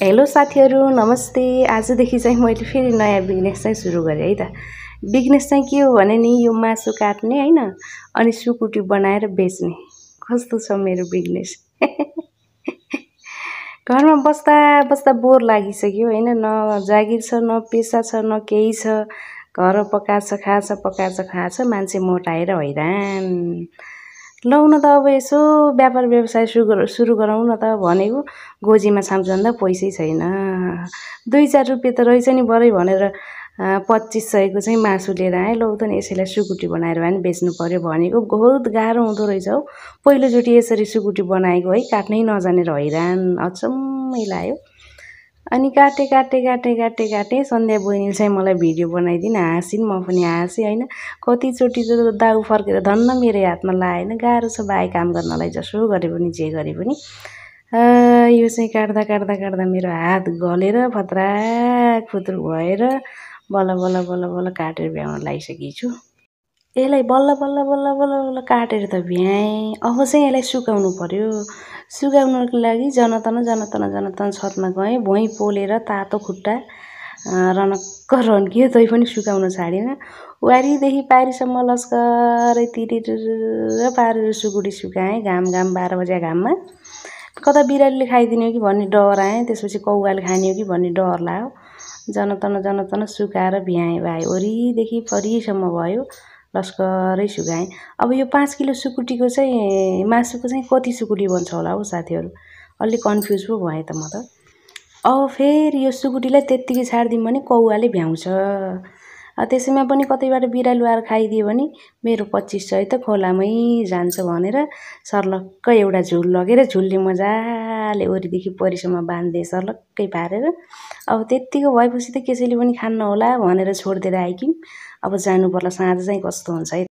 Hello साथीहरु नमस्ते। आजदेखि चाहिँ मैले फेरि नयाँ बिजनेस चाहिँ सुरु गरेँ है त। बिजनेस चाहिँ के हो भने नि यो मासु काट्ने हैन अनि सुकुटी बनाएर बेच्ने। कस्तो छ मेरो बिजनेस। घरमा बस्दा बस्दा बोर लागिसक्यो हैन, न जागिर छ न पेशा छ न केही छ। घर पकाछ खाछ पकाछ खाछ मान्छे मोटाएर हैरान। लौन त अब यसो व्यापार व्यवसाय सुरु गरौँ न त भनेको गोजीमा छाम्झन्दा पैसै छैन। 2-4 रुपैयाँ त रहेछ नि बरै भनेर 2500 को चाहिँ मासु लिएर आएँ। लौ त नि यसैलाई सुकुटी बनाएर भए नि बेच्नु पर्यो भनेको बहुत गाह्रो हुँदो रहेछ हौ। पहिलोचोटि यसरी सुकुटी बनाएको है, काट्नै नजानेर हैरान अचम्मै लाग्यो। अनि काटे सन्ध्या बहिनीले चाहिँ मलाई भिडियो बनाइदिन हाँसिन्, म पनि हाँसेँ हैन। कतिचोटि त दाउ फर्केर धन्न मेरो हातमा लाएन। गाह्रो छ भाइ काम गर्नलाई, जसो गरे पनि जे गरे पनि। यो चाहिँ काट्दा मेरो हात गलेर फत्राक फुत्रुक भएर बल्ल काटेर भ्याउन लागिसकेकी छु। यसलाई बल्ल काटेर त भ्याएँ। अब चाहिँ यसलाई सुकाउनु पर्यो। सुकाउनको लागि जनतन छतमा गएँ। भुइँ पोलेर तातो खुट्टा रनक्क रन्कियो, तै पनि सुकाउन छाडिन। वारीदेखि पारीसम्म लस्करै तिरिर पारेर सुकुटी सुकाएँ। घाम 12 बजे घाममा। कता बिरालीले खाइदिने हो कि भन्ने डर आएँ। त्यसपछि कौवाले खाने हो कि भन्ने डर लाग्यो। जनतन सुकाएर भ्याएँ भाइ। वरिदेखि फरीसम्म भयो। लस्करै सुकाएँ। अब यो 5 किलो सुकुटीको चाहिँ मासुको चाहिँ कति सुकुटी बन्छ होला हौ साथीहरु। अलि कन्फ्युज पो भएँ त म त। अब फेरि यो सुकुटीलाई त्यत्तिकै छाड्दिउँ भने कौवाले भ्याउँछ। त्यसैमा पनि कतैबाट बिरालो आएर खाइदियो भने मेरो 2500 त खोलामै जान्छ भनेर सर्लक्क एउटा झुल लगेर झुलले मजाले वरिदेखि परिसम्म बाँधिदिएँ सर्लक्कै पारेर। अब त्यत्तिको भएपछि त कसैले पनि खान्न होला भनेर छोडिदिएर आएकी। अब जानु पर्ला, साँझ चाहिँ कस्तो हुन्छ है।